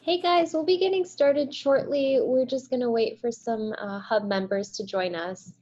Hey guys, we'll be getting started shortly. We're just going to wait for some Hub members to join us.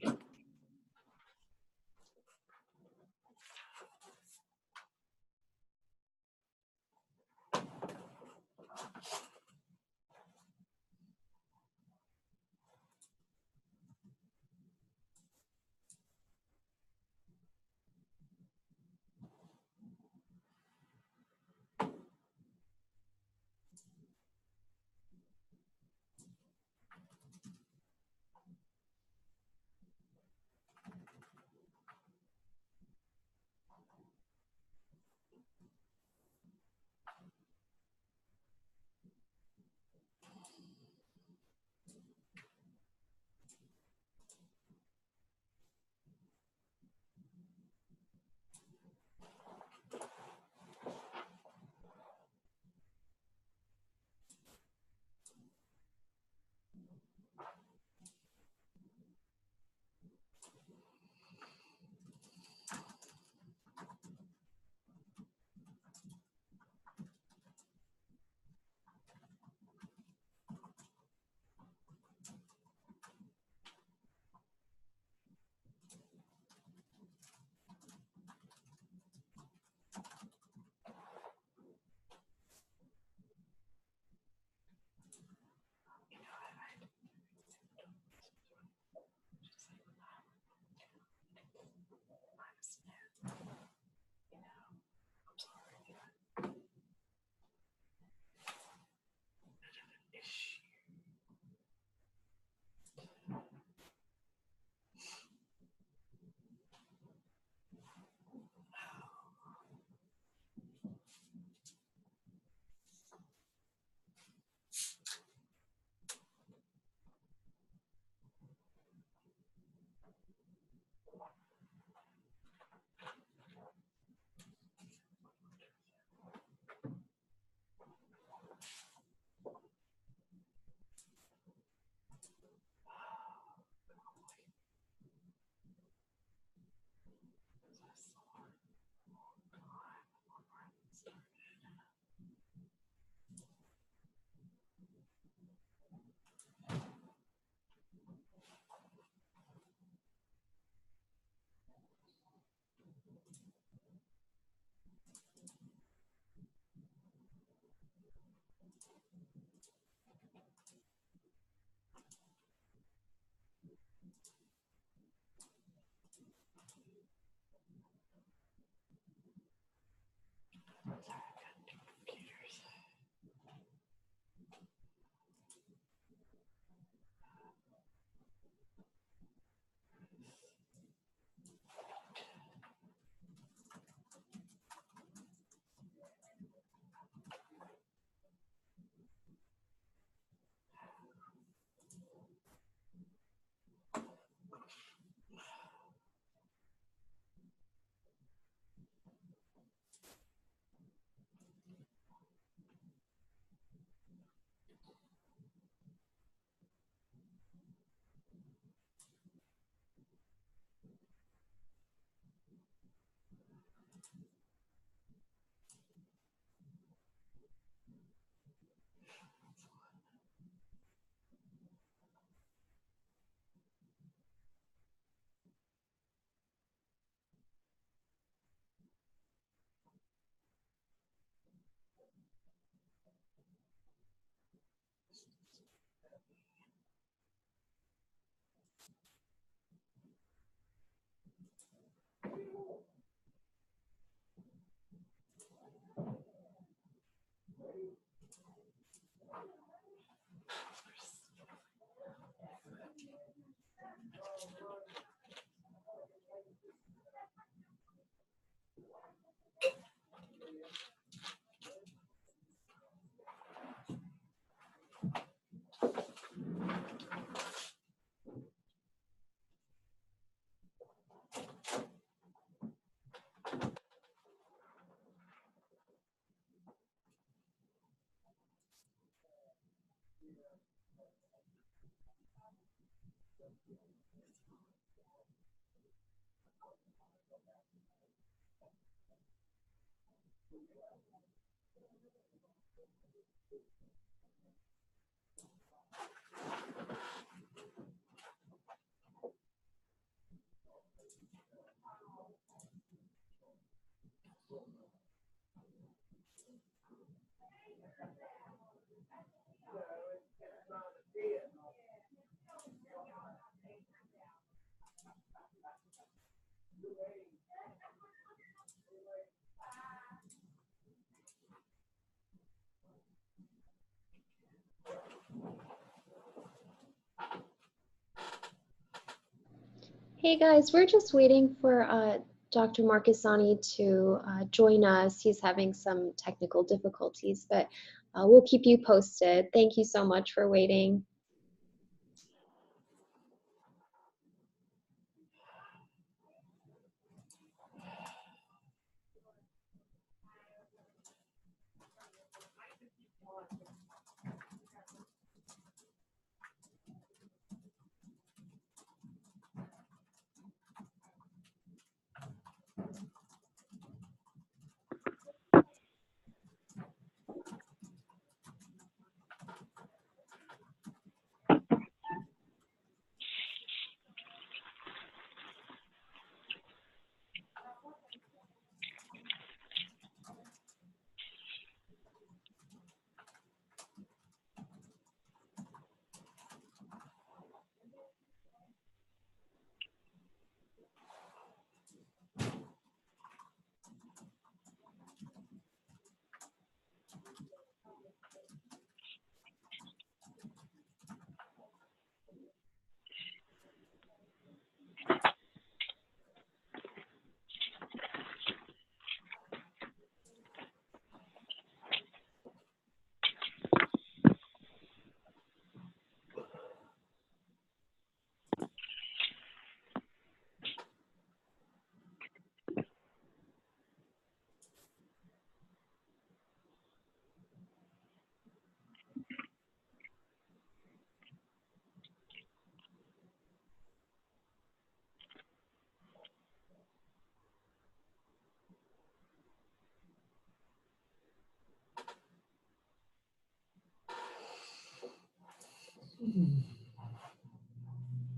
Hey guys, we're just waiting for Dr. Marcusani to join us. He's having some technical difficulties, but we'll keep you posted. Thank you so much for waiting.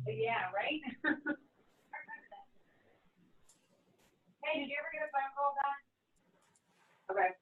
Yeah, right? Hey, did you ever get a phone call back? Okay.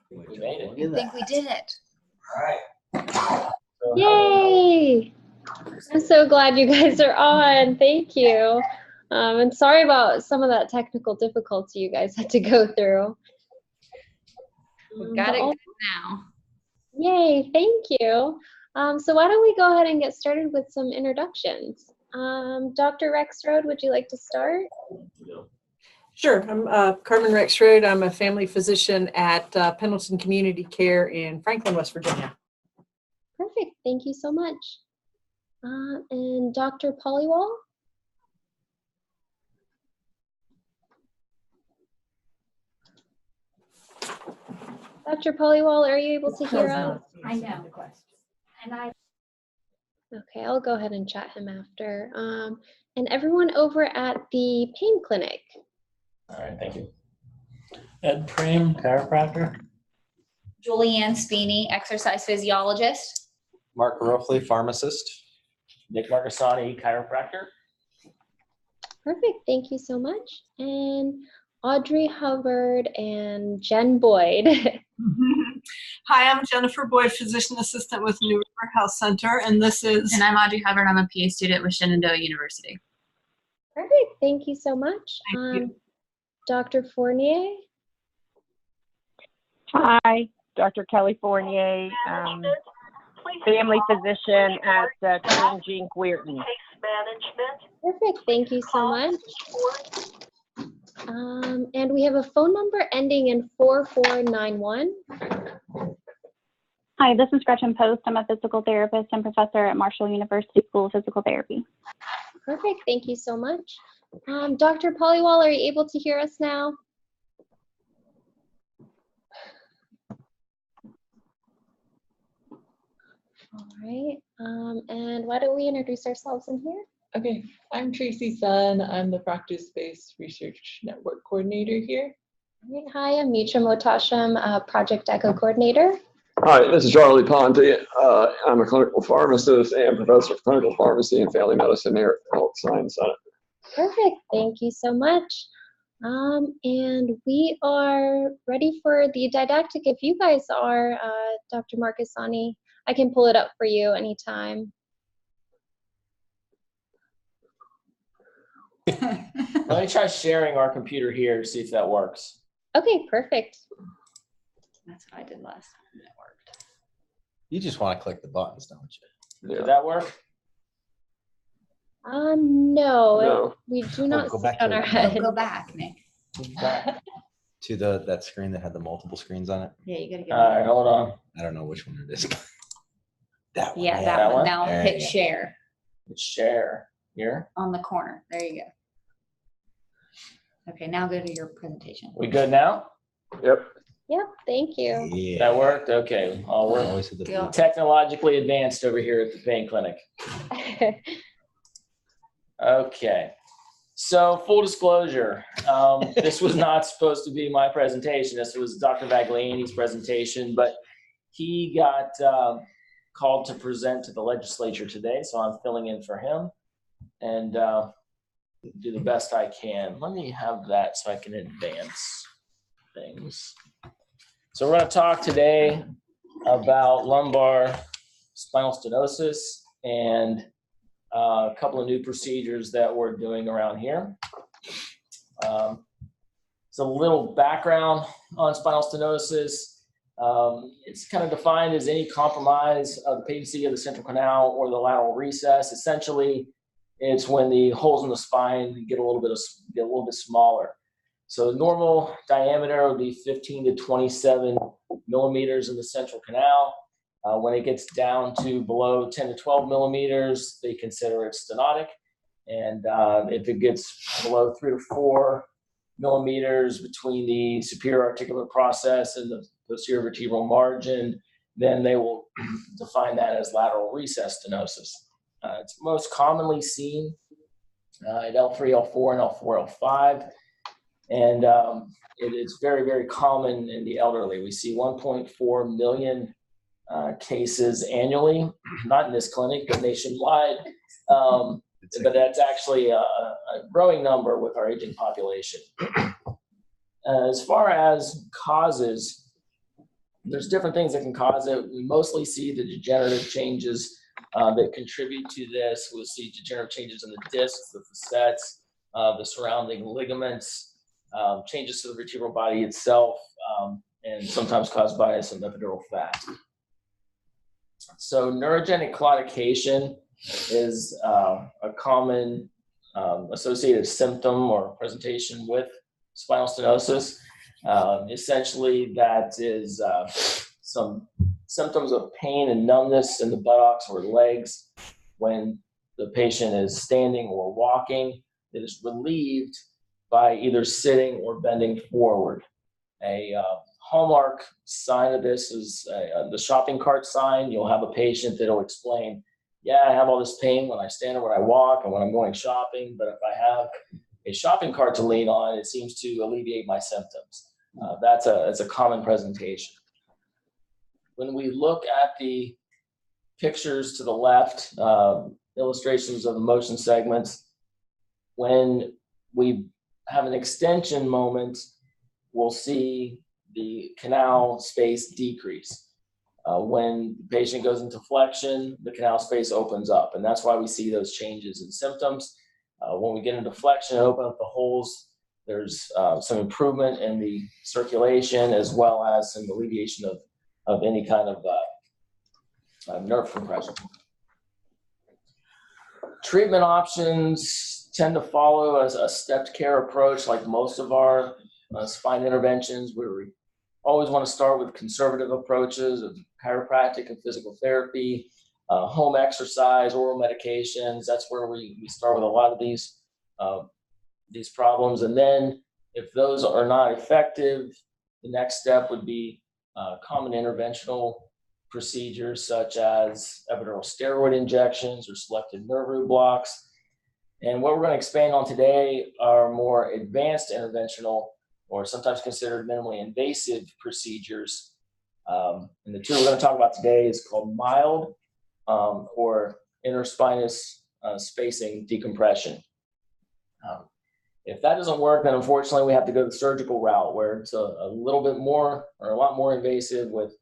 We made it. I think we did it. All right. So Yay! I'm so glad you guys are on. Thank you. And sorry about some of that technical difficulty you guys had to go through. We got it good now. Yay, thank you. So why don't we go ahead and get started with some introductions. Dr. Rexroad, would you like to start? Sure. I'm Carmen Rexroad. I'm a family physician at Pendleton Community Care in Franklin, West Virginia. Perfect, thank you so much. And Dr. Pollywall? Dr. Pollywall, are you able to hear us? I know. And I Okay, I'll go ahead and chat him after. And everyone over at the pain clinic. All right, thank you. Ed Preem, chiropractor. Julianne Spini, exercise physiologist. Mark Ruffley, pharmacist. Nick Marcassani, chiropractor. Perfect, thank you so much. And Audrey Hubbard and Jen Boyd. Hi, I'm Jennifer Boyd, physician assistant with New River Health Center, and this is. And I'm Audrey Hubbard. I'm a PA student with Shenandoah University. Perfect, thank you so much. Thank you. Dr. Fournier. Hi, Dr. Kelly Fournier, family physician at Jean Queerton. Perfect, thank you so much. And we have a phone number ending in 4491. Hi, this is Gretchen Post. I'm a physical therapist and professor at Marshall University School of Physical Therapy. Perfect, thank you so much. Dr. Pollywall, are you able to hear us now? All right, and why don't we introduce ourselves in here? Okay, I'm Tracy Sun. I'm the Practice-Based Research Network Coordinator here. All right, hi, I'm Mitra Motasham, Project ECHO Coordinator. Hi, this is Charlie Ponte. I'm a clinical pharmacist and professor of clinical pharmacy and family medicine here at Health Science Center. Perfect, thank you so much. And we are ready for the didactic. If you guys are, Dr. Marcassani, I can pull it up for you anytime. Let me try sharing our computer here to see if that works. Okay, perfect. That's what I did last time. That worked. You just want to click the buttons, don't you? Did that work? No, we do not go sit back on to our it. head. Go back, Nick. To that screen that had the multiple screens on it. Yeah, you gotta get. All right, hold on. I don't know which one it is. That one. Yeah, that that one? one. Now There hit you go. share Let's share here. on the corner. There you go. Okay, now go to your presentation. We good now? Yep. Yep, thank you. Yeah. That worked? Okay. We're Always hit the Go. blue. technologically advanced over here at the pain clinic. Okay. So full disclosure, this was not supposed to be my presentation. This was Dr. Vagliani's presentation, but he got called to present to the legislature today, so I'm filling in for him and do the best I can. Let me have that so I can advance things. So we're going to talk today about lumbar spinal stenosis and a couple of new procedures that we're doing around here. So a little background on spinal stenosis. It's kind of defined as any compromise of the patency of the central canal or the lateral recess. Essentially, it's when the holes in the spine get a little bit smaller. So normal diameter would be 15 to 27 millimeters in the central canal. When it gets down to below 10 to 12 millimeters, they consider it stenotic. And if it gets below 3 to 4 millimeters between the superior articular process and the posterior vertebral margin, then they will define that as lateral recess stenosis. It's most commonly seen at L3, L4, and L4, L5. And it is very, very common in the elderly. We see 1.4 million cases annually, not in this clinic, but nationwide. But that's actually a growing number with our aging population. As far as causes, there's different things that can cause it. We mostly see the degenerative changes that contribute to this. We'll see degenerative changes in the discs, the facets, the surrounding ligaments, changes to the vertebral body itself, and sometimes caused by some epidural fat. So neurogenic claudication is a common associated symptom or presentation with spinal stenosis. Essentially, that is some symptoms of pain and numbness in the buttocks or legs when the patient is standing or walking. It is relieved by either sitting or bending forward. A hallmark sign of this is the shopping cart sign. You'll have a patient that'll explain, yeah, I have all this pain when I stand or when I walk and when I'm going shopping, but if I have a shopping cart to lean on, it seems to alleviate my symptoms. That's a common presentation. When we look at the pictures to the left, illustrations of the motion segments, when we have an extension moment, we'll see the canal space decrease. When the patient goes into flexion, the canal space opens up, and that's why we see those changes in symptoms. When we get into flexion and open up the holes, there's some improvement in the circulation as well as some alleviation of any kind of nerve compression. Treatment options tend to follow a stepped care approach like most of our spine interventions, where we always want to start with conservative approaches of chiropractic and physical therapy, home exercise, oral medications. That's where we start with a lot of these problems. And then if those are not effective, the next step would be common interventional procedures such as epidural steroid injections or selective nerve root blocks. And what we're going to expand on today are more advanced interventional or sometimes considered minimally invasive procedures. And the two we're going to talk about today is called mild or interspinous spacing decompression. If that doesn't work, then unfortunately we have to go the surgical route where it's a little bit more or a lot more invasive with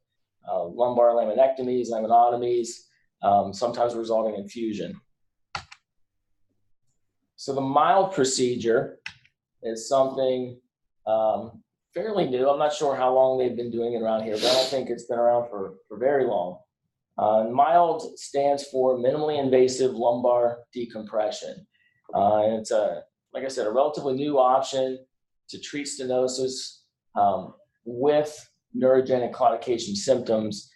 lumbar laminectomies, laminotomies, sometimes resulting in fusion. So the mild procedure is something fairly new. I'm not sure how long they've been doing it around here, but I don't think it's been around for very long. Mild stands for minimally invasive lumbar decompression. And it's like I said, a relatively new option to treat stenosis with neurogenic claudication symptoms.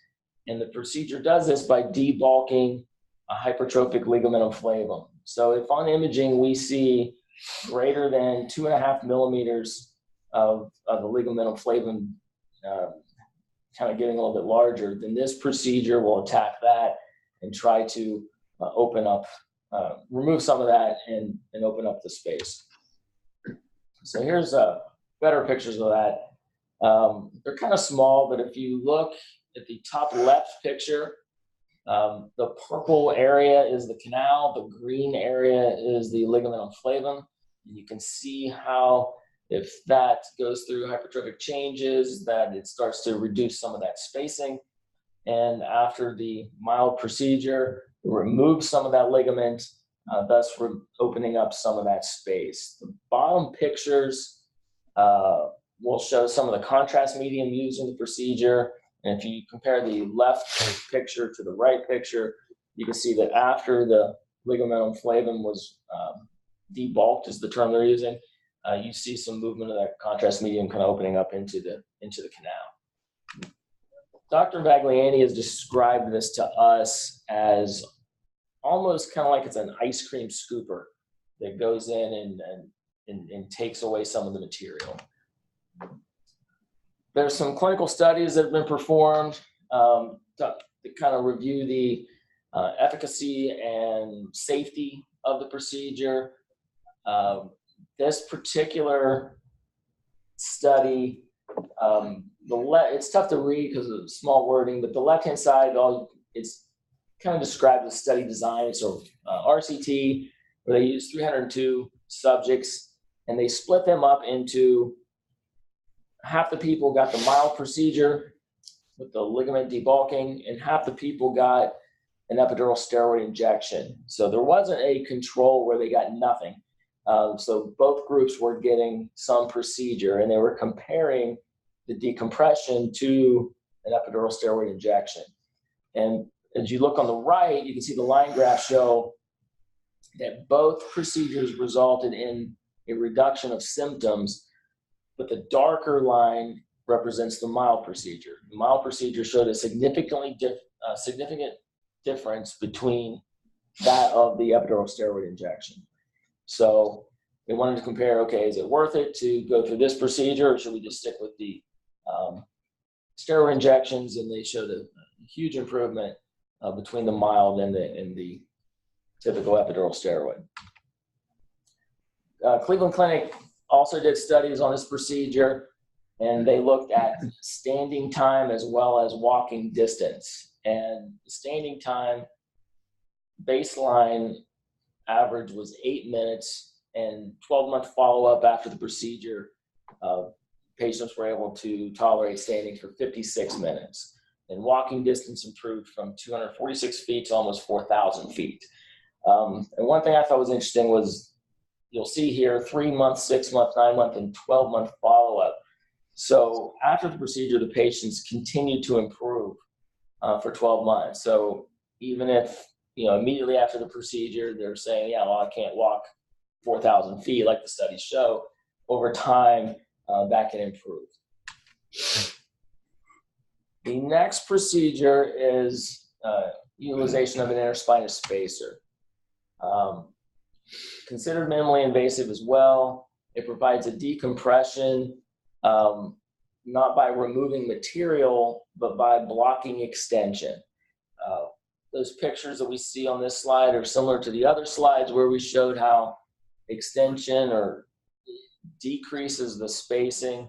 And the procedure does this by debulking a hypertrophic ligamentum flavum. So if on imaging we see greater than 2.5 millimeters of the ligamentum flavum kind of getting a little bit larger, then this procedure will attack that and try to open up, remove some of that and open up the space. So here's better pictures of that. They're kind of small, but if you look at the top left picture, the purple area is the canal, the green area is the ligamentum flavum. And you can see how if that goes through hypertrophic changes, that it starts to reduce some of that spacing. And after the mild procedure, it removes some of that ligament, thus opening up some of that space. The bottom pictures will show some of the contrast medium used in the procedure. And if you compare the left picture to the right picture, you can see that after the ligamentum flavum was debulked, is the term they're using, you see some movement of that contrast medium kind of opening up into the canal. Dr. Vagliani has described this to us as almost kind of like it's an ice cream scooper that goes in and takes away some of the material. There's some clinical studies that have been performed. to kind of review the efficacy and safety of the procedure. This particular study, it's tough to read because of the small wording, but the left-hand side, it's kind of described the study design. It's a RCT where they use 302 subjects, and they split them up into half the people got the mild procedure with the ligament debulking, and half the people got an epidural steroid injection. So there wasn't a control where they got nothing. So both groups were getting some procedure, and they were comparing the decompression to an epidural steroid injection. And as you look on the right, you can see the line graph show that both procedures resulted in a reduction of symptoms, but the darker line represents the mild procedure. The mild procedure showed a significant difference between that of the epidural steroid injection. So they wanted to compare, okay, is it worth it to go through this procedure, or should we just stick with the steroid injections? And they showed a huge improvement between the mild and the typical epidural steroid. Cleveland Clinic also did studies on this procedure, and they looked at standing time as well as walking distance. And the standing time baseline average was 8 minutes, and 12-month follow-up after the procedure, patients were able to tolerate standing for 56 minutes. And walking distance improved from 246 feet to almost 4,000 feet. And one thing I thought was interesting was, you'll see here 3 month, 6 month, 9 month, and 12-month follow-up. So after the procedure, the patients continued to improve for 12 months. So even if, immediately after the procedure, they're saying, yeah, well, I can't walk 4,000 feet like the studies show, over time, that can improve. The next procedure is utilization of an interspinous spacer. Considered minimally invasive as well. It provides a decompression, not by removing material, but by blocking extension. Those pictures that we see on this slide are similar to the other slides where we showed how extension or decreases the spacing.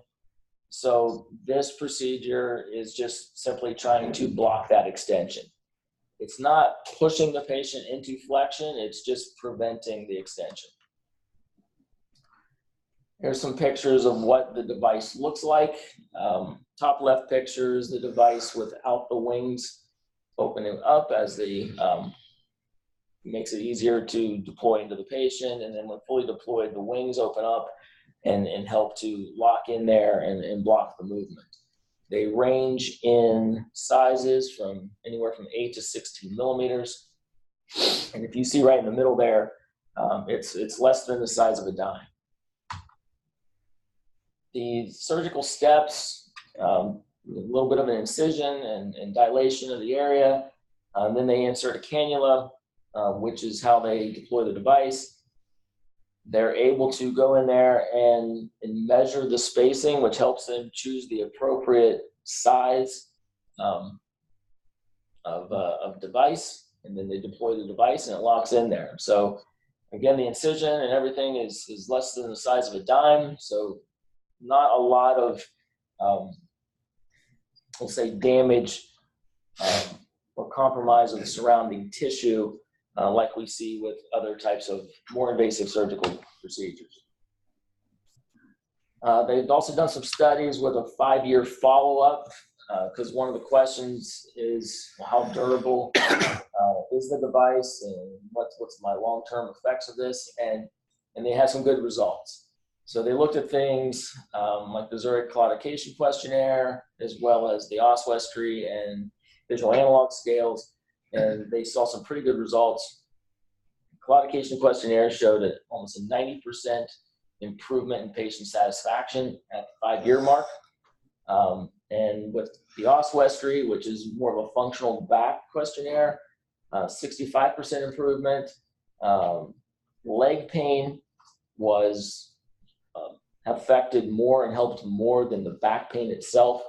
So this procedure is just simply trying to block that extension. It's not pushing the patient into flexion, it's just preventing the extension. Here's some pictures of what the device looks like. Top left picture is the device without the wings opening up as makes it easier to deploy into the patient. And then when fully deployed, the wings open up and help to lock in there and block the movement. They range in sizes from anywhere from 8 to 16 millimeters. And if you see right in the middle there, it's less than the size of a dime. The surgical steps, a little bit of an incision and dilation of the area. Then they insert a cannula, which is how they deploy the device. They're able to go in there and measure the spacing, which helps them choose the appropriate size of device. And then they deploy the device and it locks in there. So again, the incision and everything is less than the size of a dime. So not a lot of, we'll say, damage or compromise of the surrounding tissue like we see with other types of more invasive surgical procedures. They've also done some studies with a 5-year follow-up because one of the questions is, well, how durable is the device and what's my long-term effects of this? And they had some good results. So they looked at things like the Neurogenic Claudication questionnaire, as well as the oswestry and visual analog scales, and they saw some pretty good results. Claudication questionnaire showed almost a 90% improvement in patient satisfaction at the 5-year mark. And with the oswestry, which is more of a functional back questionnaire, 65% improvement. Leg pain was affected more and helped more than the back pain itself.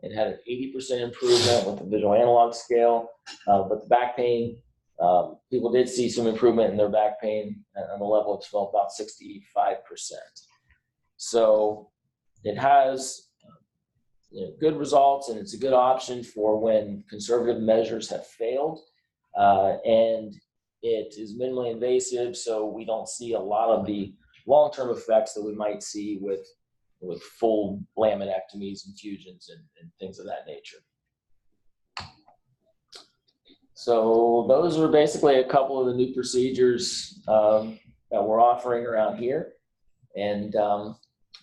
It had an 80% improvement with the visual analog scale, but the back pain, people did see some improvement in their back pain on the level of about 65%. So it has good results, and it's a good option for when conservative measures have failed, and it is minimally invasive, so we don't see a lot of the long-term effects that we might see with full laminectomies, infusions, and things of that nature. So those are basically a couple of the new procedures that we're offering around here, and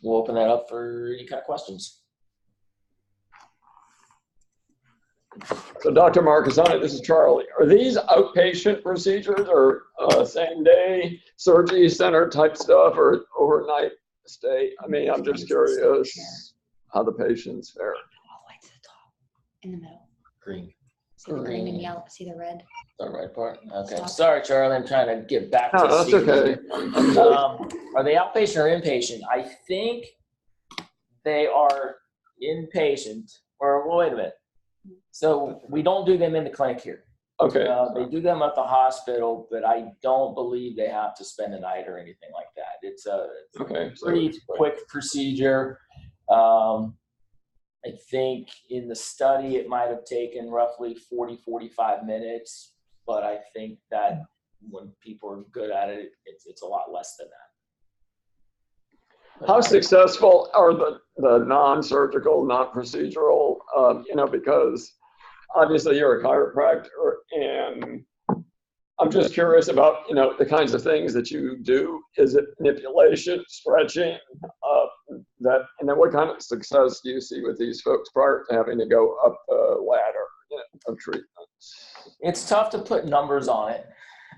we'll open that up for any kind of questions. So Dr. Marcassani, this is Charlie. Are these outpatient procedures or same day surgery center type stuff or overnight stay? I mean, I'm just curious how the patients fare. All the way to the top, in the middle. Green. See the green and yellow, see the red? The right part? Okay. Stop. Sorry, Charlie, I'm trying to get back to No, that's seating. okay. Are they outpatient or inpatient? I think they are inpatient, or well, wait a minute. So we don't do them in the clinic here. Okay. They do them at the hospital, but I don't believe they have to spend the night or anything like that. It's a pretty quick procedure. I think in the study it might have taken roughly 40, 45 minutes, but I think that when people are good at it, it's a lot less than that. How successful are the non-surgical, non-procedural, because obviously you're a chiropractor, and I'm just curious about, the kinds of things that you do. Is it manipulation, stretching, and then what kind of success do you see with these folks prior to having to go up the ladder of treatment? It's tough to put numbers on it,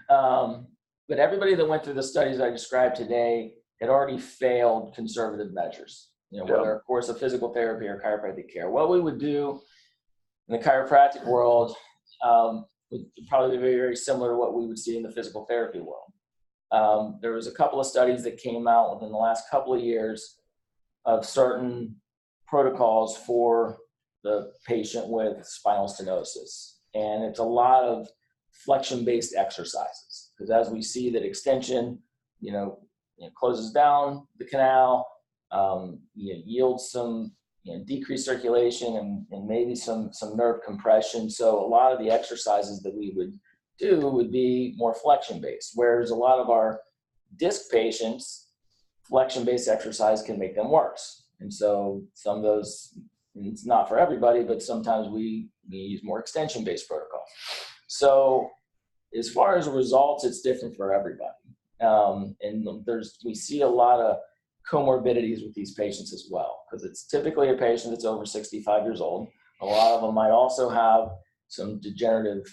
but everybody that went through the studies I described today had already failed conservative measures, whether of course of physical therapy or chiropractic care. What we would do in the chiropractic world would probably be very, very similar to what we would see in the physical therapy world. There was a couple of studies that came out within the last couple of years of certain protocols for the patient with spinal stenosis. And it's a lot of flexion-based exercises, because as we see that extension, closes down the canal, yields some decreased circulation and maybe some nerve compression. So a lot of the exercises that we would do would be more flexion-based, whereas a lot of our disc patients, flexion-based exercise can make them worse. And so some of those, it's not for everybody, but sometimes we use more extension-based protocols. So as far as results, it's different for everybody. And we see a lot of comorbidities with these patients as well, because it's typically a patient that's over 65 years old. A lot of them might also have some degenerative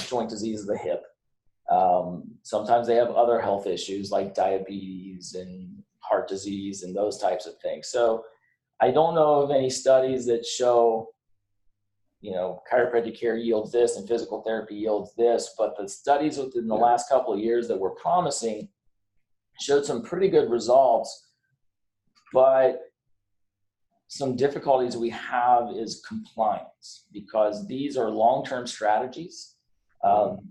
joint disease of the hip. Sometimes they have other health issues like diabetes and heart disease and those types of things. So I don't know of any studies that show, chiropractic care yields this and physical therapy yields this, but the studies within the last couple of years that were promising showed some pretty good results. But some difficulties we have is compliance, because these are long-term strategies.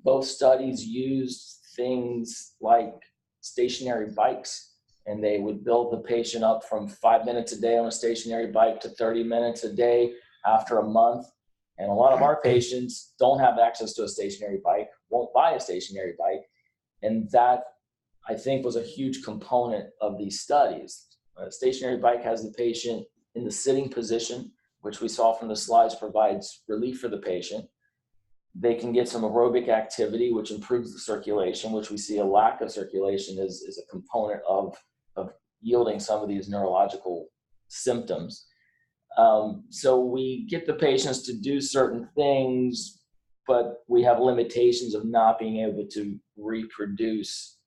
Both studies used things like stationary bikes, and they would build the patient up from 5 minutes a day on a stationary bike to 30 minutes a day after a month. And a lot of our patients don't have access to a stationary bike, won't buy a stationary bike. And that, I think, was a huge component of these studies. A stationary bike has the patient in the sitting position, which we saw from the slides provides relief for the patient. They can get some aerobic activity, which improves the circulation, which we see a lack of circulation is a component of yielding some of these neurological symptoms. So we get the patients to do certain things, but we have limitations of not being able to reproduce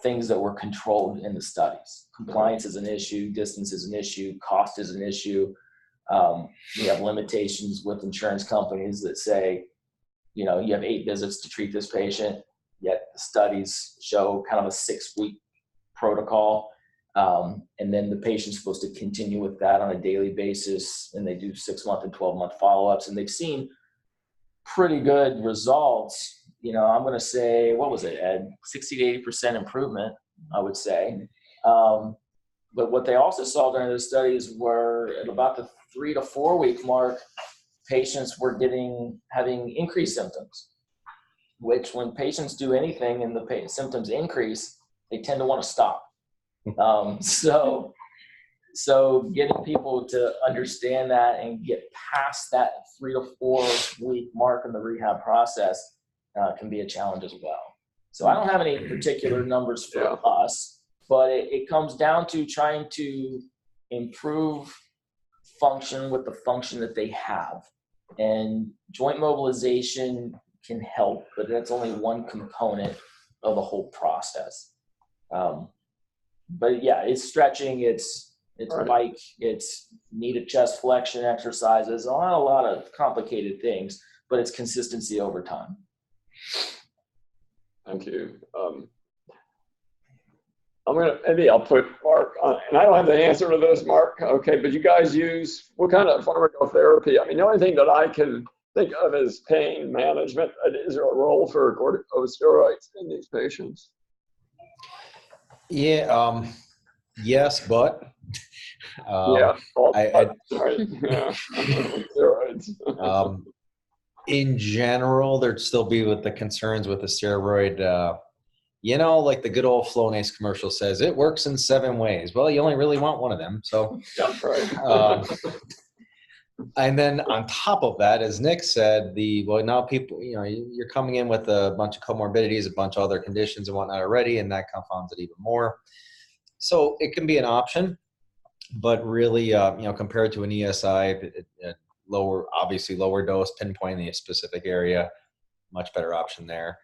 things that were controlled in the studies. Compliance is an issue, distance is an issue, cost is an issue. We have limitations with insurance companies that say, you have 8 visits to treat this patient, yet the studies show kind of a 6-week protocol. And then the patient's supposed to continue with that on a daily basis, and they do 6-month and 12-month follow-ups, and they've seen pretty good results. I'm going to say, what was it, Ed? 60 to 80% improvement, I would say. But what they also saw during the studies were at about the 3 to 4 week mark, patients were having increased symptoms, which when patients do anything and the symptoms increase, they tend to want to stop. So getting people to understand that and get past that 3 to 4 week mark in the rehab process can be a challenge as well. So I don't have any particular numbers for us, but it comes down to trying to improve function with the function that they have. And joint mobilization can help, but that's only one component of the whole process. But yeah, it's stretching, it's bike, it's knee to chest flexion exercises, a lot of complicated things, but it's consistency over time. Thank you. Maybe I'll put Mark on, and I don't have the answer to this, Mark. Okay, but you guys use what kind of pharmacotherapy? I mean, the only thing that I can think of is pain management. Is there a role for corticosteroids in these patients? Yeah. Yes, but. Steroids. In general, there'd still be with the concerns with the steroid. Like the good old Flonase commercial says, it works in 7 ways. Well, you only really want one of them. So, and then on top of that, as Nick said, now people, you're coming in with a bunch of comorbidities, a bunch of other conditions and whatnot already, and that confounds it even more. So it can be an option, but really, compared to an ESI, obviously lower dose, pinpointing a specific area, much better option there.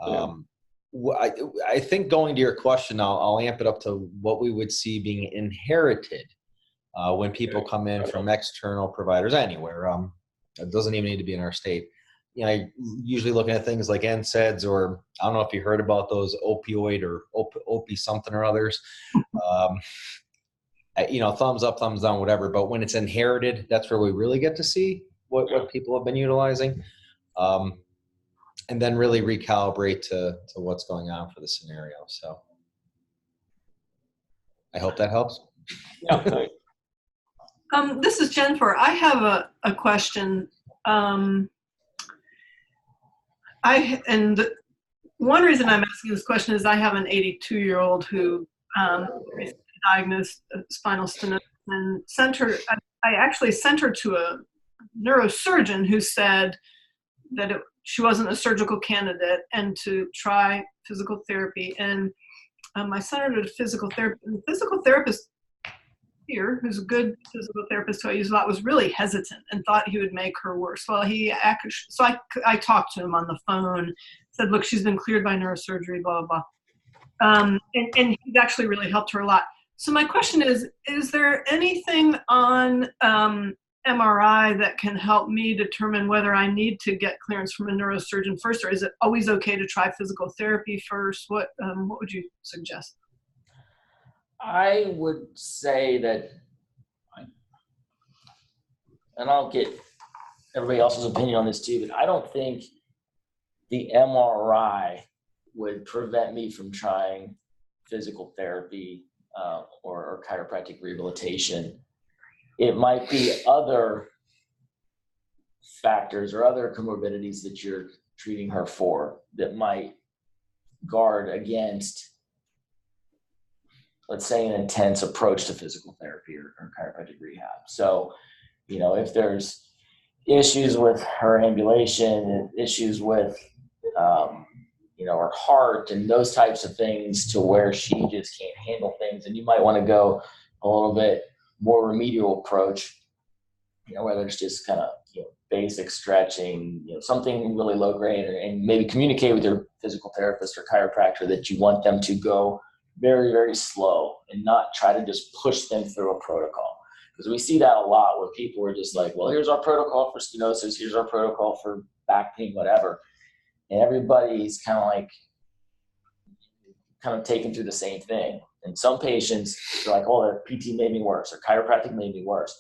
I think going to your question, I'll amp it up to what we would see being inherited when people come in from external providers anywhere. It doesn't even need to be in our state. Usually looking at things like NSAIDs, or I don't know if you heard about those opioid or opie something or others. Thumbs up, thumbs down, whatever. But when it's inherited, that's where we really get to see what people have been utilizing. And then really recalibrate to what's going on for the scenario. So I hope that helps. Yeah, thanks. This is Jennifer. I have a question. And one reason I'm asking this question is I have an 82-year-old who recently diagnosed spinal stenosis, and I actually sent her to a neurosurgeon who said that she wasn't a surgical candidate and to try physical therapy. And I sent her to physical therapy. And the physical therapist here, who's a good physical therapist who I use a lot, was really hesitant and thought he would make her worse. Well, I talked to him on the phone, said, look, she's been cleared by neurosurgery, blah, blah, blah. And he's actually really helped her a lot. So my question is there anything on MRI that can help me determine whether I need to get clearance from a neurosurgeon first, or is it always okay to try physical therapy first? What would you suggest? I would say that, and I'll get everybody else's opinion on this too, but I don't think the MRI would prevent me from trying physical therapy or chiropractic rehabilitation. It might be other factors or other comorbidities that you're treating her for that might guard against, let's say, an intense approach to physical therapy or chiropractic rehab. So, if there's issues with her ambulation, issues with, her heart and those types of things to where she just can't handle things, and you might want to go a little bit more remedial approach, whether it's just kind of basic stretching, something really low grade, and maybe communicate with your physical therapist or chiropractor that you want them to go very, very slow and not try to just push them through a protocol. Because we see that a lot where people are just like, well, here's our protocol for stenosis, here's our protocol for back pain, whatever. And everybody's kind of taken through the same thing. And some patients are like, oh, the PT made me worse, or chiropractic made me worse.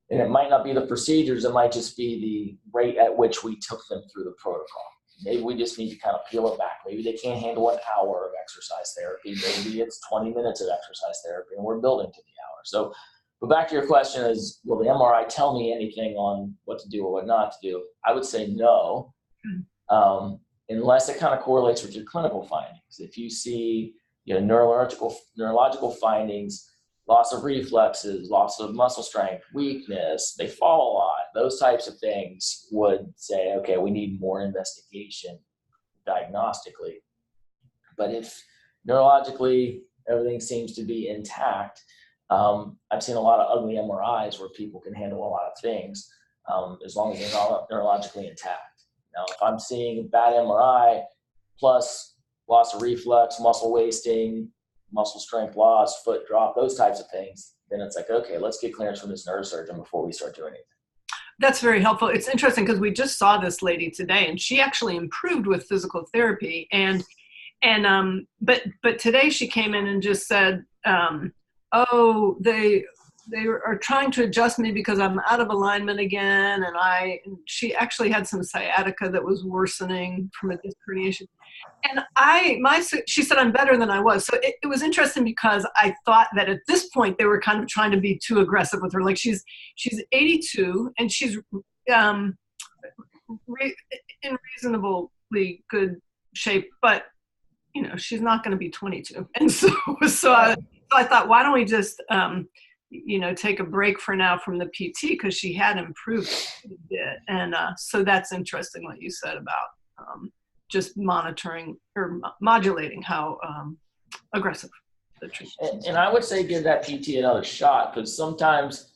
And it might not be the procedures, it might just be the rate at which we took them through the protocol. Maybe we just need to kind of peel it back. Maybe they can't handle an hour of exercise therapy. Maybe it's 20 minutes of exercise therapy, and we're building to the hour. So, but back to your question is, will the MRI tell me anything on what to do or what not to do? I would say no, unless it kind of correlates with your clinical findings. If you see, neurological findings, loss of reflexes, loss of muscle strength, weakness, they fall a lot. Those types of things would say, okay, we need more investigation diagnostically. But if neurologically everything seems to be intact, I've seen a lot of ugly MRIs where people can handle a lot of things as long as they're not neurologically intact. Now, if I'm seeing a bad MRI plus loss of reflex, muscle wasting, muscle strength loss, foot drop, those types of things, then it's like, okay, let's get clearance from this neurosurgeon before we start doing anything. That's very helpful. It's interesting because we just saw this lady today, and she actually improved with physical therapy. But today she came in and just said, oh, they are trying to adjust me because I'm out of alignment again, and she actually had some sciatica that was worsening from a disc herniation. And she said I'm better than I was. So it was interesting because I thought that at this point they were kind of trying to be too aggressive with her. Like she's 82 and she's in reasonably good shape, but she's not going to be 22. And so I thought, why don't we just take a break for now from the PT, because she had improved a bit. And so that's interesting what you said about just monitoring or modulating how aggressive the treatment. And I would say give that PT another shot, because sometimes,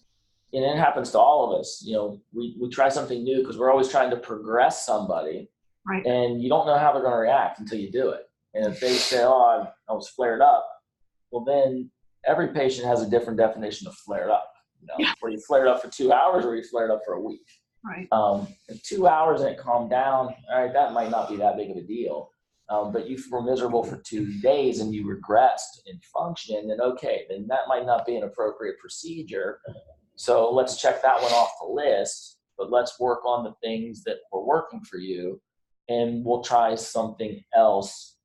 and it happens to all of us, we try something new because we're always trying to progress somebody, right? And you don't know how they're going to react until you do it. And if they say, oh, I was flared up, well, then every patient has a different definition of flared up. Were you flared up for 2 hours, or were you flared up for a week? Right. In 2 hours and it calmed down, all right, that might not be that big of a deal. But you were miserable for 2 days and you regressed in function, then okay, then that might not be an appropriate procedure. So let's check that one off the list, but let's work on the things that were working for you, and we'll try something else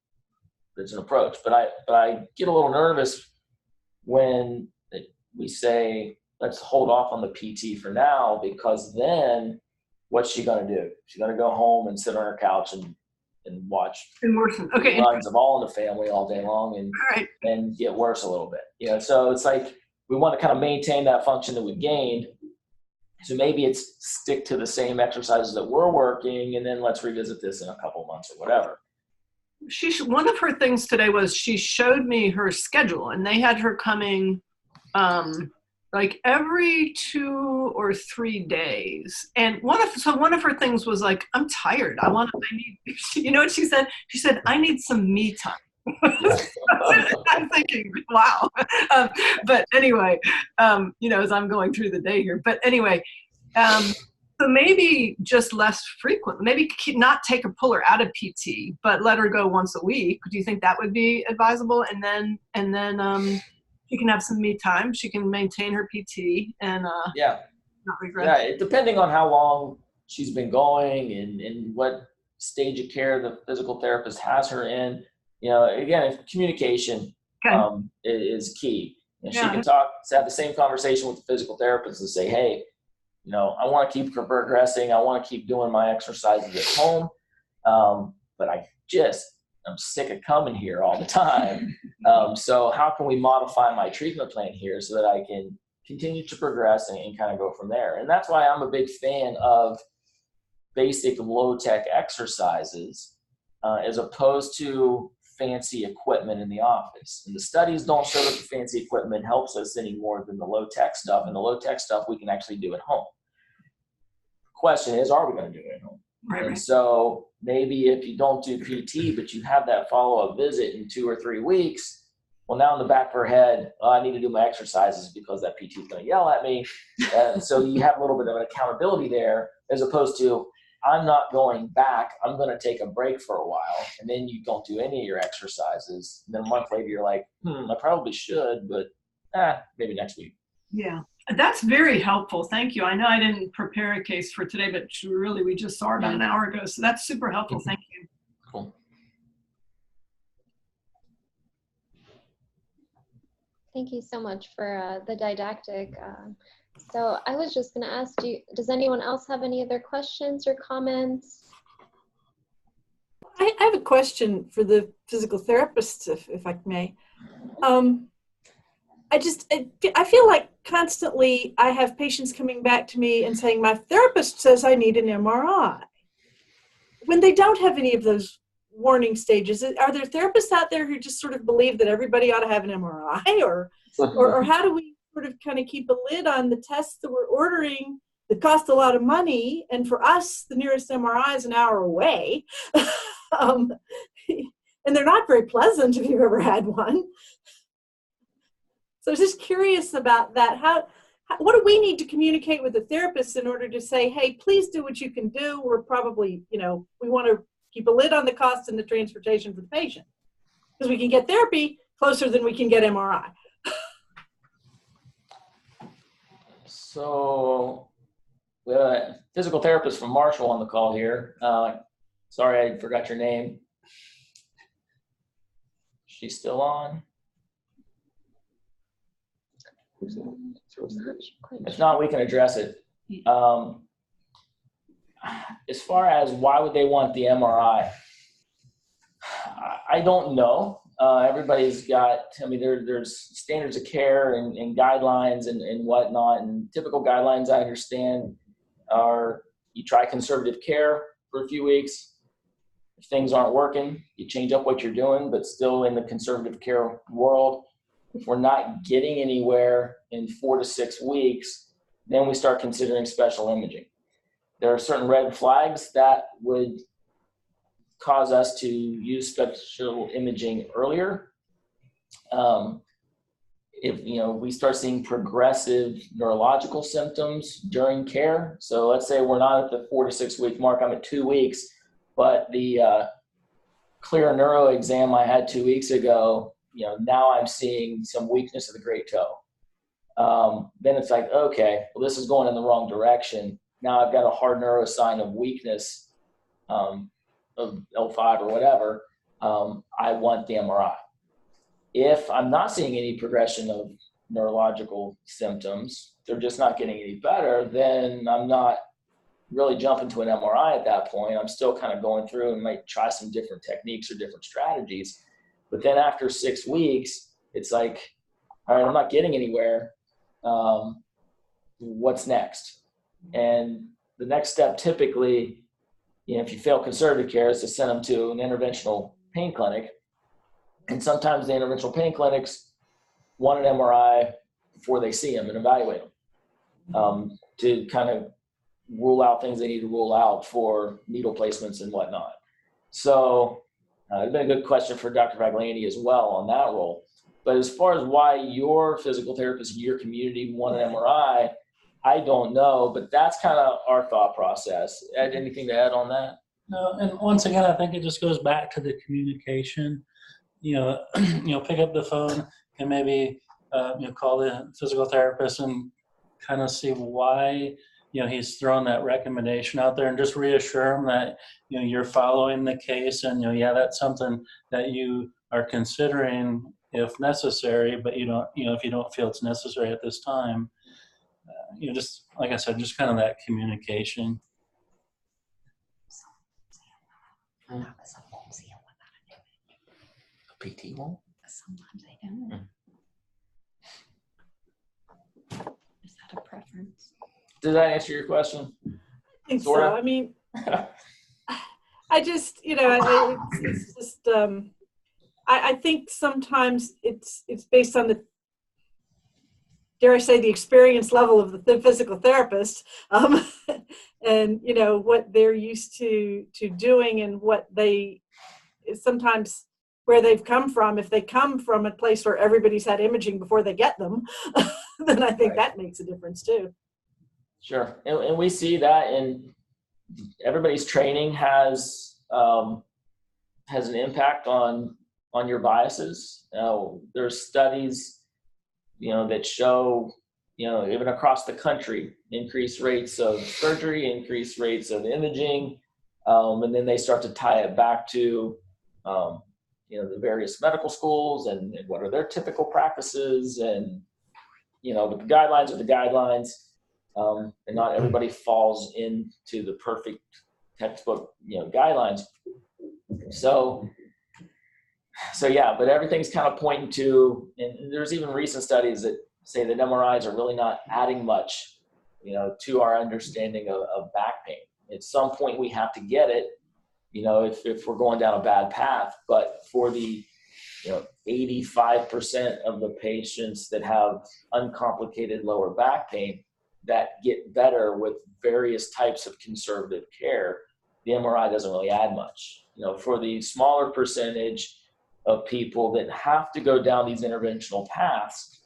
that's an approach. But I get a little nervous when we say, let's hold off on the PT for now, because then what's she going to do? She's going to go home and sit on her couch and watch runs of All in the Family all day long and get worse a little bit. So it's like we want to kind of maintain that function that we've gained. So maybe it's stick to the same exercises that we're working, and then let's revisit this in a couple months or whatever. One of her things today was she showed me her schedule, and they had her coming like every 2 or 3 days. And one of her things was like, I'm tired. I need, you know what she said? She said, I need some me time. I'm thinking, wow. But anyway, as I'm going through the day here, but anyway, so maybe just less frequent, maybe not pull her out of PT, but let her go once a week. Do you think that would be advisable? And then she can have some me time. She can maintain her PT and not regret. Yeah, depending on how long she's been going and what stage of care the physical therapist has her in. Again, communication is key. And she can have the same conversation with the physical therapist and say, hey, I want to keep progressing. I want to keep doing my exercises at home. But I'm sick of coming here all the time. So how can we modify my treatment plan here so that I can continue to progress and kind of go from there? And that's why I'm a big fan of basic low-tech exercises as opposed to fancy equipment in the office. And the studies don't show that the fancy equipment helps us any more than the low-tech stuff. And the low-tech stuff we can actually do at home. The question is, are we going to do it at home? Right. And so maybe if you don't do PT, but you have that follow-up visit in 2 or 3 weeks, well, now in the back of her head, I need to do my exercises because that PT is going to yell at me. So you have a little bit of an accountability there, as opposed to, I'm not going back. I'm going to take a break for a while. And then you don't do any of your exercises. And then a month later, you're like, I probably should, but maybe next week. Yeah, that's very helpful. Thank you. I know I didn't prepare a case for today, but really we just saw it about an hour ago. So that's super helpful. Thank you. Cool. Thank you so much for the didactic. So I was just going to ask you, does anyone else have any other questions or comments? I have a question for the physical therapists, if I may. I feel like constantly I have patients coming back to me and saying, my therapist says I need an MRI. When they don't have any of those warning stages, are there therapists out there who just sort of believe that everybody ought to have an MRI, or how do we sort of kind of keep a lid on the tests that we're ordering that cost a lot of money, and for us the nearest MRI is an hour away, and they're not very pleasant if you've ever had one. So I was just curious about that. What do we need to communicate with the therapist in order to say, hey, please do what you can do. We're probably, we want to keep a lid on the cost and the transportation for the patient, because we can get therapy closer than we can get MRI. So we have a physical therapist from Marshall on the call here. Sorry, I forgot your name. She's still on? If not, we can address it. As far as why would they want the MRI, I don't know. Everybody's got, there's standards of care and guidelines and whatnot. And typical guidelines, I understand, are you try conservative care for a few weeks. If things aren't working, you change up what you're doing, but still in the conservative care world. If we're not getting anywhere in 4 to 6 weeks, then we start considering special imaging. There are certain red flags that would cause us to use special imaging earlier. If we start seeing progressive neurological symptoms during care, so let's say we're not at the 4 to 6 week mark, I'm at 2 weeks, but the clear neuro exam I had 2 weeks ago, now I'm seeing some weakness of the great toe. Then it's like, okay, well, this is going in the wrong direction. Now I've got a hard neuro sign of weakness of L5 or whatever. I want the MRI. If I'm not seeing any progression of neurological symptoms, they're just not getting any better, then I'm not really jumping to an MRI at that point. I'm still kind of going through and might try some different techniques or different strategies. But then after 6 weeks, it's like, all right, I'm not getting anywhere. What's next? And the next step typically, if you fail conservative care, is to send them to an interventional pain clinic. And sometimes the interventional pain clinics want an MRI before they see them and evaluate them to kind of rule out things they need to rule out for needle placements and whatnot. So it's been a good question for Dr. Vagliani as well on that role. But as far as why your physical therapist in your community want an MRI, I don't know, but that's kind of our thought process. Ed, anything to add on that? No, and once again, I think it just goes back to the communication. Pick up the phone and maybe call the physical therapist and kind of see why he's throwing that recommendation out there, and just reassure him that you're following the case, and that's something that you are considering if necessary, but if you don't feel it's necessary at this time, just like I said, just kind of that communication. PT won't? Sometimes they don't. Is that a preference? Did that answer your question? I think Sorta? so. I mean, I just, it's just, I think sometimes it's based on the, dare I say, the experience level of the physical therapist, and what they're used to doing, and what they sometimes where they've come from. If they come from a place where everybody's had imaging before they get them, then I think that makes a difference too. Sure, and we see that in everybody's training has an impact on your biases. There's studies, that show, even across the country, increased rates of surgery, increased rates of imaging, and then they start to tie it back to, the various medical schools and what are their typical practices, and, but the guidelines are the guidelines, and not everybody falls into the perfect textbook, guidelines. So yeah, but everything's kind of pointing to, and there's even recent studies that say that MRIs are really not adding much, to our understanding of back pain. At some point we have to get it, if we're going down a bad path, but for the, 85% of the patients that have uncomplicated lower back pain that get better with various types of conservative care, the MRI doesn't really add much. For the smaller percentage of people that have to go down these interventional paths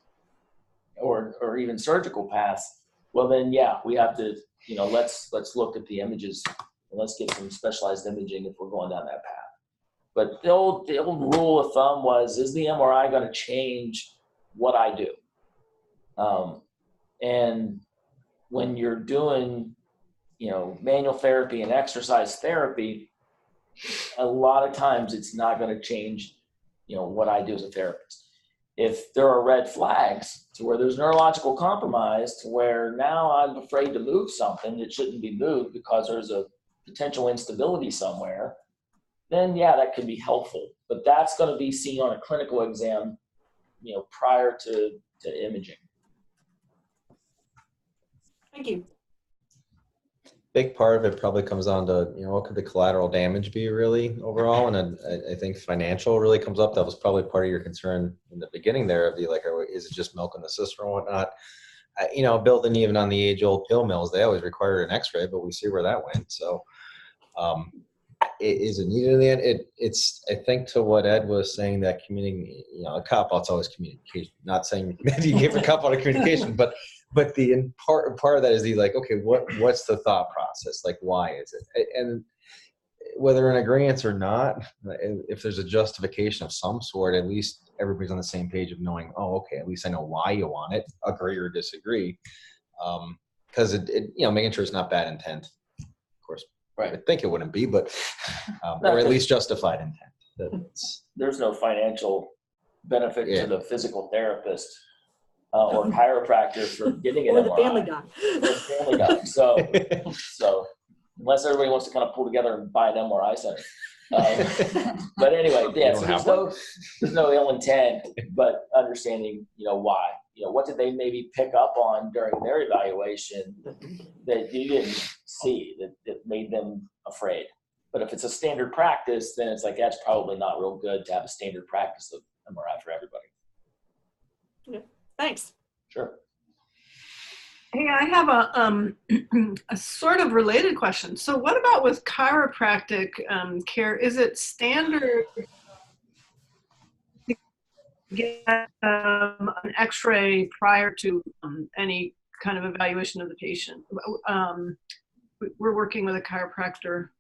or even surgical paths, well then, yeah, we have to, let's look at the images and let's get some specialized imaging if we're going down that path. But the old rule of thumb was, is the MRI going to change what I do? And when you're doing, manual therapy and exercise therapy, a lot of times it's not going to change, what I do as a therapist. If there are red flags to where there's neurological compromise to where now I'm afraid to move something that shouldn't be moved because there's a potential instability somewhere, then yeah, that could be helpful. But that's going to be seen on a clinical exam, prior to imaging. Thank you. Big part of it probably comes down to, what could the collateral damage be really overall? And I think financial really comes up. That was probably part of your concern in the beginning there of is it just milk in the system or whatnot? Building even on the age-old pill mills, they always required an x-ray, but we see where that went. So is it needed in the end? It's, I think, to what Ed was saying, that community, a cop-out's always communication. Not saying that you give a cop-out of communication, but the part of that is okay, what's the thought process? Like, why is it? And whether in agreement or not, if there's a justification of some sort, at least everybody's on the same page of knowing, oh, okay, at least I know why you want it, agree or disagree. Because making sure it's not bad intent, of course. Right. I think it wouldn't be, but or at least justified intent. There's no financial benefit to the physical therapist or chiropractor for getting an or MRI. The family guy. Or the family guy. So unless everybody wants to kind of pull together and buy an MRI center. But anyway, yeah. So there's no ill intent, but understanding, why. What did they maybe pick up on during their evaluation that you didn't see that made them afraid? But if it's a standard practice, then it's like, that's probably not real good to have a standard practice of MRI for everybody. Yeah. Thanks. Sure. Hey, I have a sort of related question. So what about with chiropractic care? Is it standard to get an x-ray prior to any kind of evaluation of the patient? We're working with a chiropractor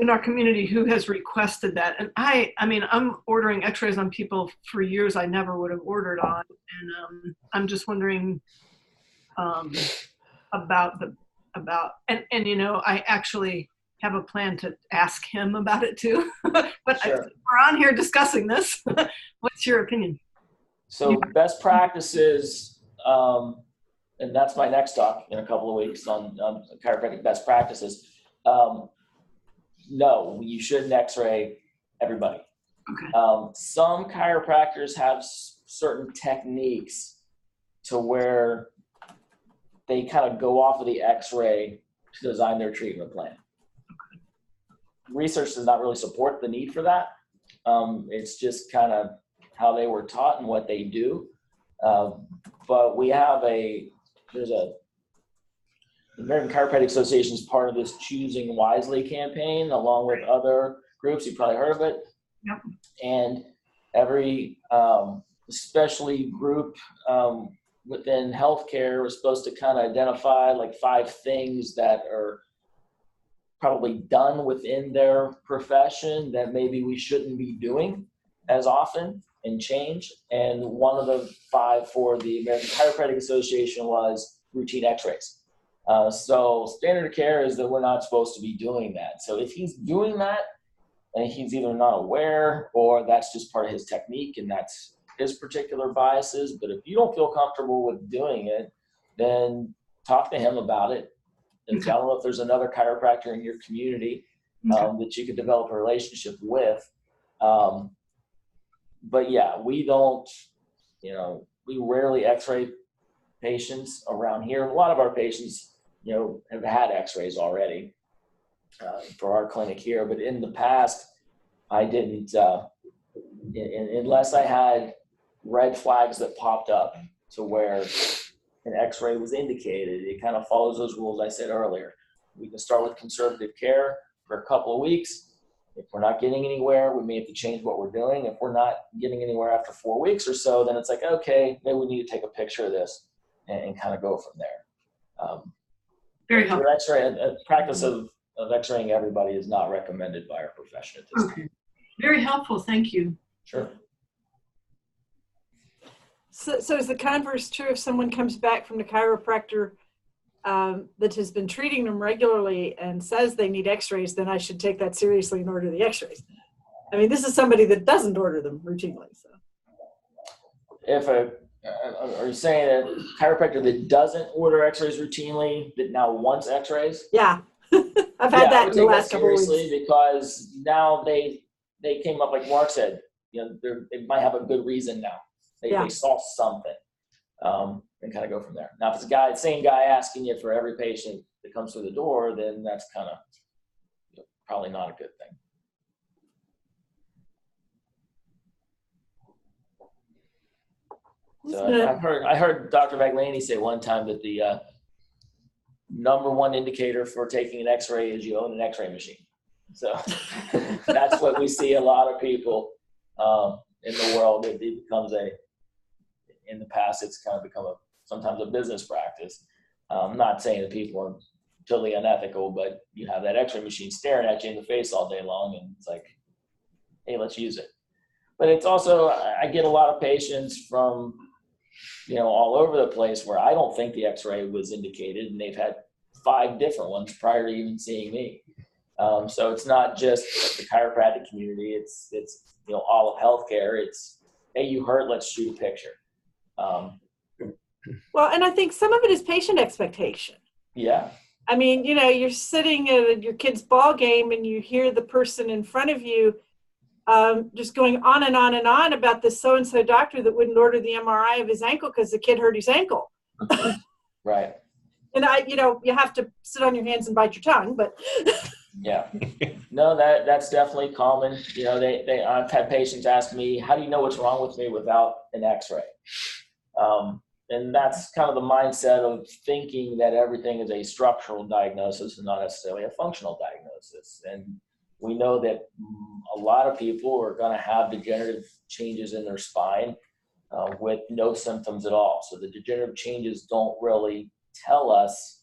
in our community who has requested that. And I mean, I'm ordering x-rays on people for years I never would have ordered on. And I'm just wondering about I actually have a plan to ask him about it too. But Sure. We're on here discussing this. What's your opinion? So best practices, and that's my next talk in a couple of weeks on chiropractic best practices. No, you shouldn't x-ray everybody. Okay. Some chiropractors have certain techniques to where they kind of go off of the x-ray to design their treatment plan. Okay. Research does not really support the need for that. It's just kind of how they were taught and what they do. But we have the American Chiropractic Association is part of this Choosing Wisely campaign, along with other groups. You've probably heard of it. Yep. And every, especially group within healthcare, was supposed to kind of identify like 5 things that are probably done within their profession that maybe we shouldn't be doing as often and change. And one of the 5 for the American Chiropractic Association was routine x-rays. So standard of care is that we're not supposed to be doing that. So if he's doing that, and he's either not aware or that's just part of his technique and that's his particular biases. But if you don't feel comfortable with doing it, then talk to him about it. And I don't know if there's another chiropractor in your community that you could develop a relationship with. But yeah, we don't, we rarely x-ray patients around here. A lot of our patients, have had x-rays already for our clinic here. But in the past, I didn't, unless I had red flags that popped up to where an x-ray was indicated. It kind of follows those rules I said earlier. We can start with conservative care for a couple of weeks. If we're not getting anywhere, we may have to change what we're doing. If we're not getting anywhere after 4 weeks or so, then it's like, okay, maybe we need to take a picture of this and kind of go from there. Very helpful. X-ray, a practice of x-raying everybody is not recommended by our profession at this time. Very helpful. Thank you. Sure. So is the converse true if someone comes back from the chiropractor that has been treating them regularly and says they need x-rays, then I should take that seriously and order the x-rays? I mean, this is somebody that doesn't order them routinely. So, are you saying a chiropractor that doesn't order x-rays routinely that now wants x-rays? Yeah, I've had that in the last couple of weeks. Because now they came up, like Mark said, they might have a good reason now. They saw something and kind of go from there. Now, if it's the same guy asking you for every patient that comes through the door, then that's kind of probably not a good thing. So I heard Dr. Vaglani say one time that the number one indicator for taking an x-ray is you own an x-ray machine. So that's what we see a lot of people in the world. It becomes in the past, it's kind of become sometimes a business practice. I'm not saying that people are totally unethical, but you have that x-ray machine staring at you in the face all day long, and it's like, hey, let's use it. But it's also, I get a lot of patients from, all over the place where I don't think the x-ray was indicated, and they've had 5 different ones prior to even seeing me. So it's not just the chiropractic community, it's all of healthcare. It's, hey, you hurt, let's shoot a picture. Well, and I think some of it is patient expectation. Yeah. I mean, you're sitting at your kid's ball game and you hear the person in front of you just going on and on and on about this so-and-so doctor that wouldn't order the MRI of his ankle because the kid hurt his ankle. Right. And you have to sit on your hands and bite your tongue, but. Yeah. No, that's definitely common. I've had patients ask me, how do you know what's wrong with me without an x-ray? And that's kind of the mindset of thinking that everything is a structural diagnosis and not necessarily a functional diagnosis. And we know that a lot of people are going to have degenerative changes in their spine with no symptoms at all. So the degenerative changes don't really tell us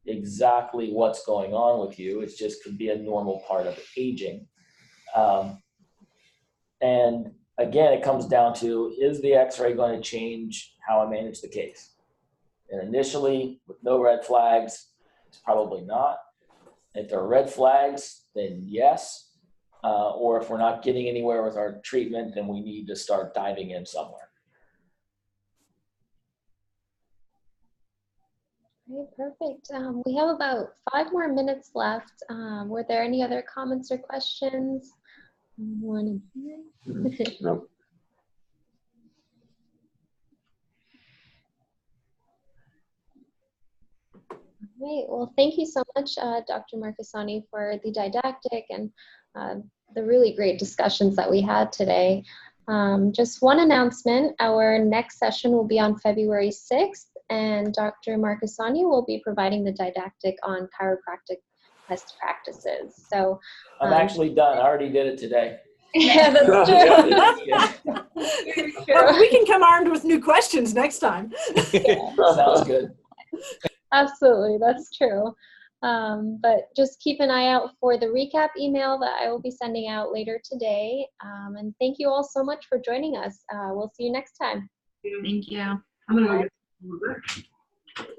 exactly what's going on with you. It just could be a normal part of aging. And again, it comes down to, is the x-ray going to change how I manage the case? And initially, with no red flags, it's probably not. If there are red flags, then yes. Or if we're not getting anywhere with our treatment, then we need to start diving in somewhere. Okay, perfect. We have about 5 more minutes left. Were there any other comments or questions? One in here. No. Great. Well, thank you so much, Dr. Marcassani, for the didactic and the really great discussions that we had today. Just one announcement. Our next session will be on February 6th, and Dr. Marcassani will be providing the didactic on chiropractic best practices. So I'm actually done. I already did it today. Yeah, that's true. Well, we can come armed with new questions next time. Yeah, sounds good. Absolutely, that's true. But just keep an eye out for the recap email that I will be sending out later today. And thank you all so much for joining us. We'll see you next time. Thank you. I'm gonna go get